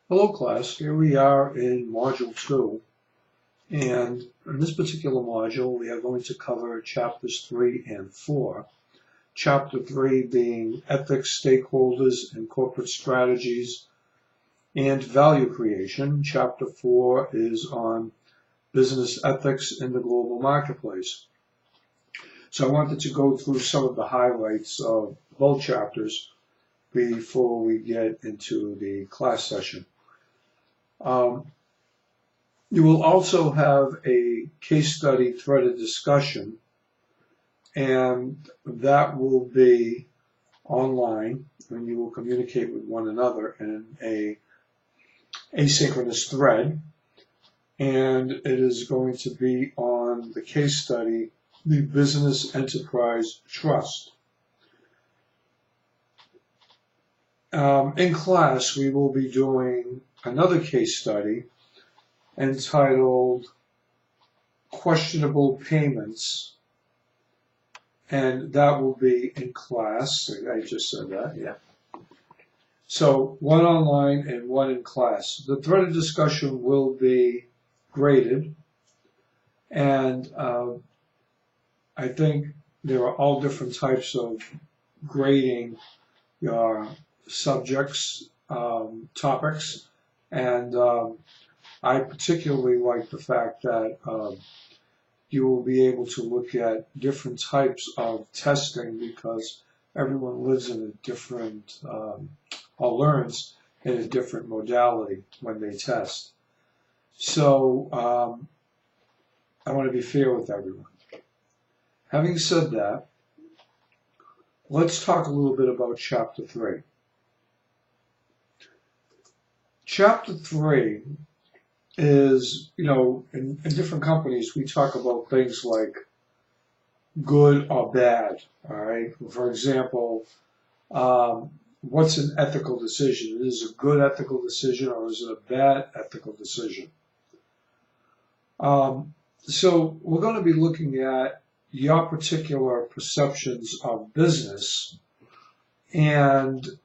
Hello class, here we are in Module 2, and in this particular module we are going to cover Chapters 3 and 4. Chapter 3 being Ethics, Stakeholders, and Corporate Strategies, and Value Creation. Chapter 4 is on Business Ethics in the Global Marketplace. So I wanted to go through some of the highlights of both chapters before we get into the class session. You will also have a case study threaded discussion, and that will be online, and you will communicate with one another in a asynchronous thread, and it is going to be on the case study, the Business Enterprise Trust. In class, we will be doing another case study entitled Questionable Payments, and that will be in class. I just said that, yeah. So one online and one in class. The threaded discussion will be graded, and I think there are all different types of grading your subjects, topics, and I particularly like the fact that you will be able to look at different types of testing because everyone lives in a different, or learns in a different modality when they test. So I want to be fair with everyone. Having said that, let's talk a little bit about Chapter 3. Chapter 3 is, in different companies, we talk about things like good or bad, all right? For example, what's an ethical decision? Is it a good ethical decision or is it a bad ethical decision? So we're going to be looking at your particular perceptions of business and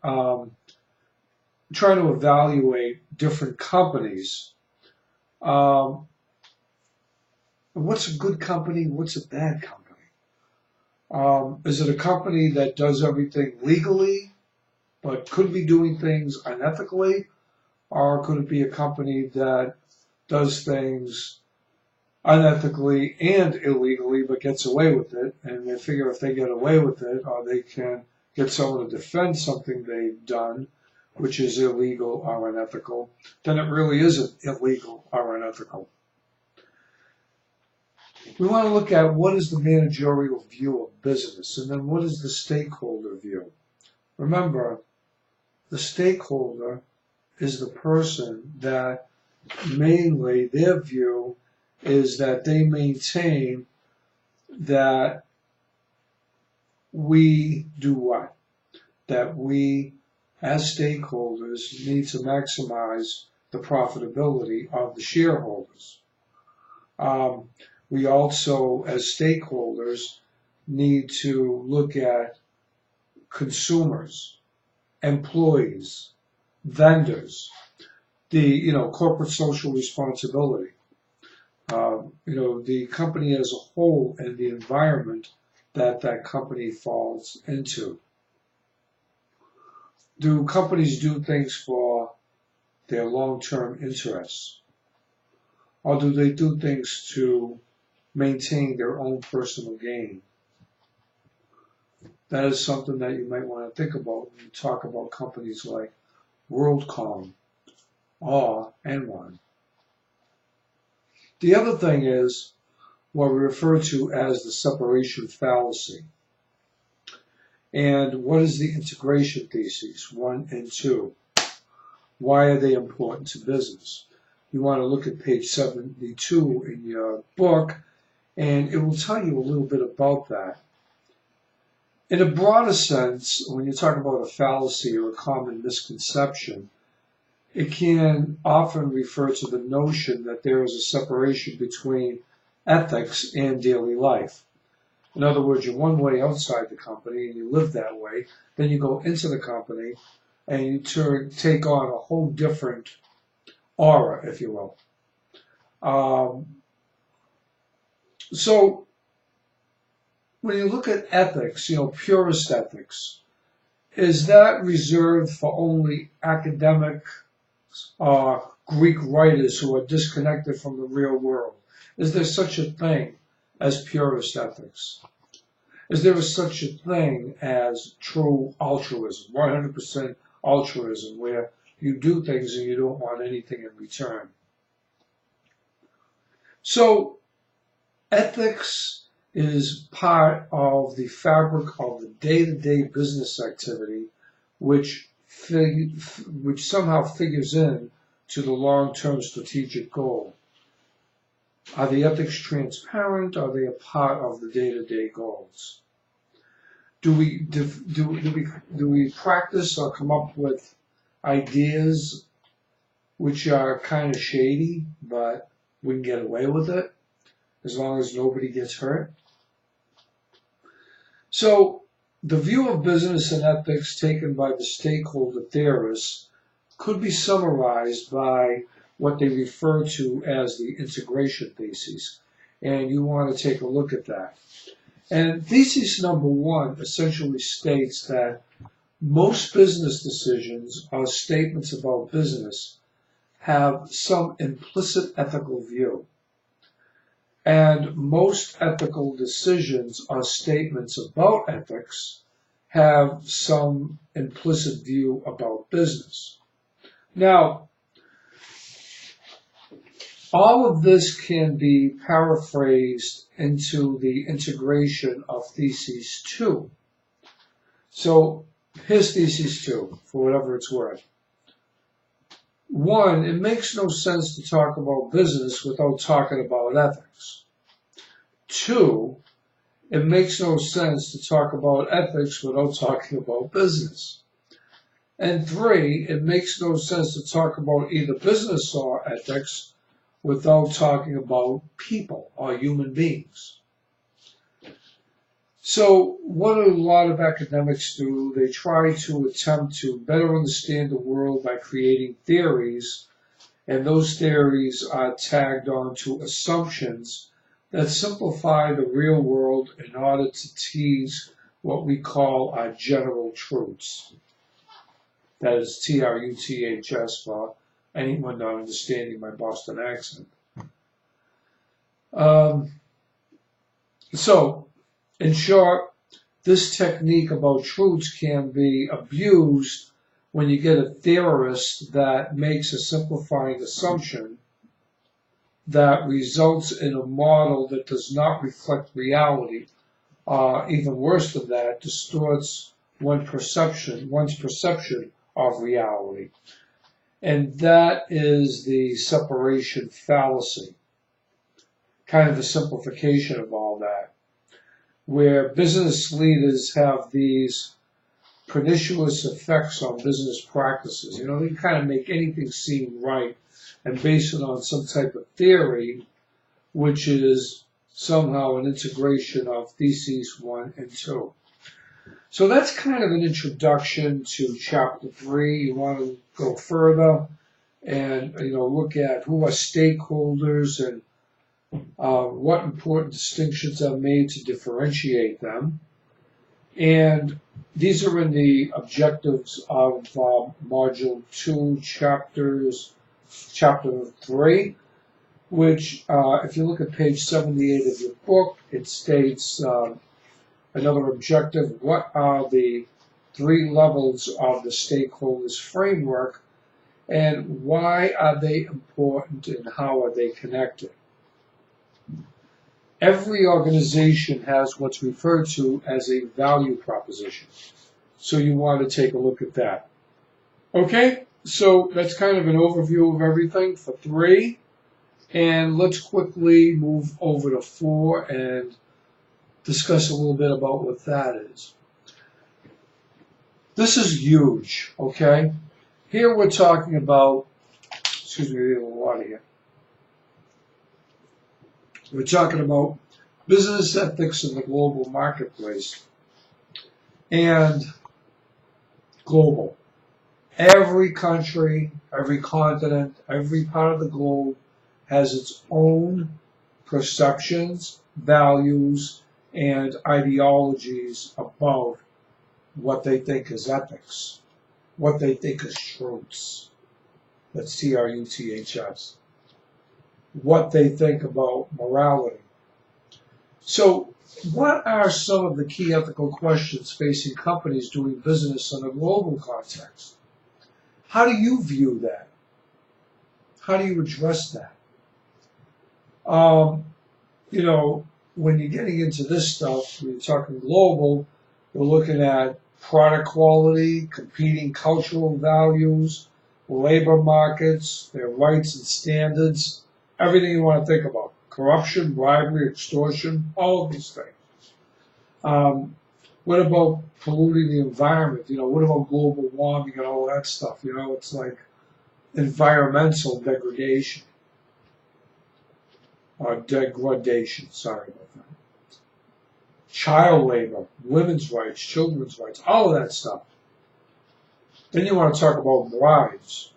try to evaluate different companies. What's a good company? What's a bad company? Is it a company that does everything legally but could be doing things unethically? Or could it be a company that does things unethically and illegally but gets away with it, and they figure if they get away with it or they can get someone to defend something they've done which is illegal or unethical, then it really isn't illegal or unethical. We want to look at what is the managerial view of business, and then what is the stakeholder view. Remember, the stakeholder is the person that mainly their view is that they maintain that we do what? That we, as stakeholders, need to maximize the profitability of the shareholders. We also, as stakeholders, need to look at consumers, employees, vendors, the corporate social responsibility, the company as a whole and the environment that that company falls into. Do companies do things for their long-term interests? Or do they do things to maintain their own personal gain? That is something that you might want to think about when you talk about companies like WorldCom or Enron. The other thing is what we refer to as the separation fallacy. And what is the integration theses, 1 and 2? Why are they important to business? You want to look at page 72 in your book, and it will tell you a little bit about that. In a broader sense, when you talk about a fallacy or a common misconception, it can often refer to the notion that there is a separation between ethics and daily life. In other words, you're one way outside the company and you live that way, then you go into the company and you take on a whole different aura, if you will. So when you look at ethics, purist ethics, is that reserved for only academic Greek writers who are disconnected from the real world? Is there such a thing as purist ethics? Is there such a thing as true altruism, 100% altruism, where you do things and you don't want anything in return? So ethics is part of the fabric of the day-to-day business activity, which somehow figures in to the long-term strategic goal. Are the ethics transparent? Are they a part of the day-to-day goals? Do we practice or come up with ideas which are kind of shady, but we can get away with it as long as nobody gets hurt? So the view of business and ethics taken by the stakeholder theorists could be summarized by what they refer to as the integration thesis. And you want to take a look at that. And thesis number one essentially states that most business decisions or statements about business have some implicit ethical view. And most ethical decisions or statements about ethics have some implicit view about business. Now, all of this can be paraphrased into the integration of thesis 2. So here's thesis 2, for whatever it's worth. 1, it makes no sense to talk about business without talking about ethics. 2, it makes no sense to talk about ethics without talking about business. And 3, it makes no sense to talk about either business or ethics without talking about people or human beings. So what a lot of academics do, they try to attempt to better understand the world by creating theories, and those theories are tagged onto assumptions that simplify the real world in order to tease what we call our general truths. That is TRUTHS for anyone not understanding my Boston accent. So, in short, this technique about truths can be abused when you get a theorist that makes a simplifying assumption that results in a model that does not reflect reality, even worse than that, distorts one's perception of reality. And that is the separation fallacy, kind of a simplification of all that, where business leaders have these pernicious effects on business practices. They can kind of make anything seem right and base it on some type of theory, which is somehow an integration of theses 1 and 2. So that's kind of an introduction to chapter 3. You want to go further and look at who are stakeholders and what important distinctions are made to differentiate them. And these are in the objectives of Module 2, Chapter 3, which, if you look at page 78 of your book, it states another objective: what are the 3 levels of the stakeholders framework, and why are they important, and how are they connected? Every organization has what's referred to as a value proposition. So you want to take a look at that. Okay, so that's kind of an overview of everything for 3. And let's quickly move over to 4 and discuss a little bit about what that is. This is huge, okay? Here we're talking about, excuse me, I need a little water here. We're talking about business ethics in the global marketplace and global. Every country, every continent, every part of the globe has its own perceptions, values, and ideologies about what they think is ethics, what they think is truths. That's Truths. What they think about morality. So, what are some of the key ethical questions facing companies doing business in a global context? How do you view that? How do you address that? You know, when you're getting into this stuff, when you're talking global, we're looking at product quality, competing cultural values, labor markets, their rights and standards, everything you want to think about. Corruption, bribery, extortion, all of these things. What about polluting the environment? You know, what about global warming and all that stuff? You know, it's like environmental degradation. Or degradation, sorry about that. Child labor, women's rights, children's rights, all of that stuff. Then you want to talk about bribes.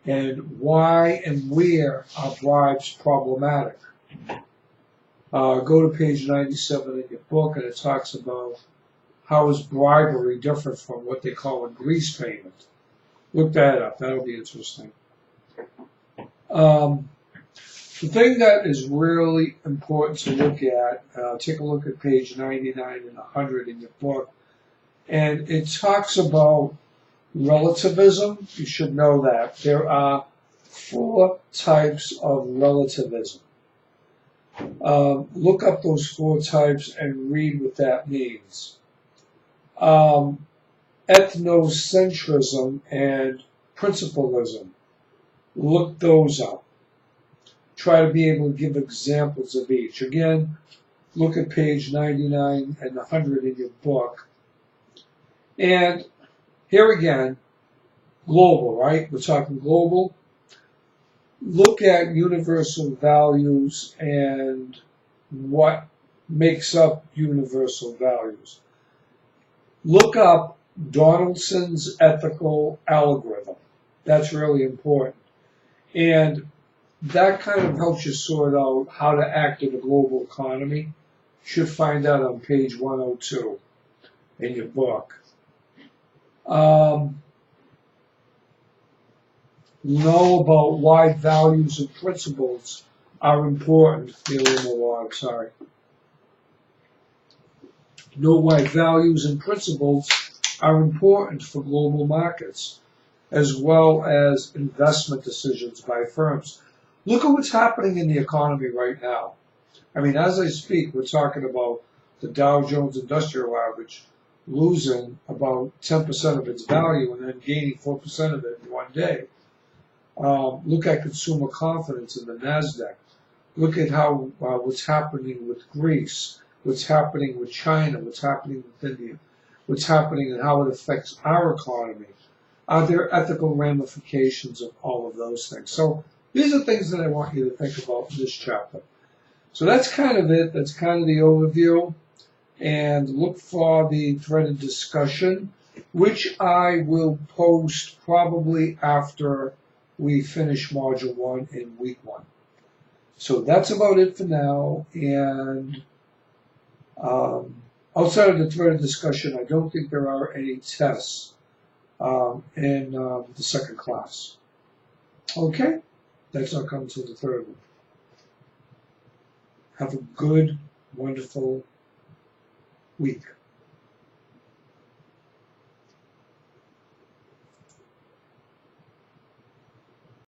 And why and where are bribes problematic? Go to page 97 in your book, and it talks about how is bribery different from what they call a grease payment. Look that up. That'll be interesting. The thing that is really important to look at, take a look at page 99 and 100 in your book, and it talks about relativism. You should know that. There are 4 types of relativism. Look up those 4 types and read what that means. Ethnocentrism and principalism. Look those up. Try to be able to give examples of each. Again, look at page 99 and 100 in your book. And here again, global, right? We're talking global. Look at universal values and what makes up universal values. Look up Donaldson's ethical algorithm. That's really important. And that kind of helps you sort out how to act in a global economy. You should find that on page 102 in your book. Know about why values and principles are important. Know why values and principles are important for global markets, as well as investment decisions by firms. Look at what's happening in the economy right now. I mean, as I speak, we're talking about the Dow Jones Industrial Average losing about 10% of its value and then gaining 4% of it in one day. Look at consumer confidence in the NASDAQ. Look at how what's happening with Greece, what's happening with China, what's happening with India, what's happening and how it affects our economy. Are there ethical ramifications of all of those things? So these are things that I want you to think about in this chapter. So that's kind of it. That's kind of the overview. And look for the threaded discussion, which I will post probably after we finish Module 1 in Week 1. So that's about it for now. And outside of the threaded discussion, I don't think there are any tests in the second class. Okay? That's not coming until the third one. Have a good, wonderful week.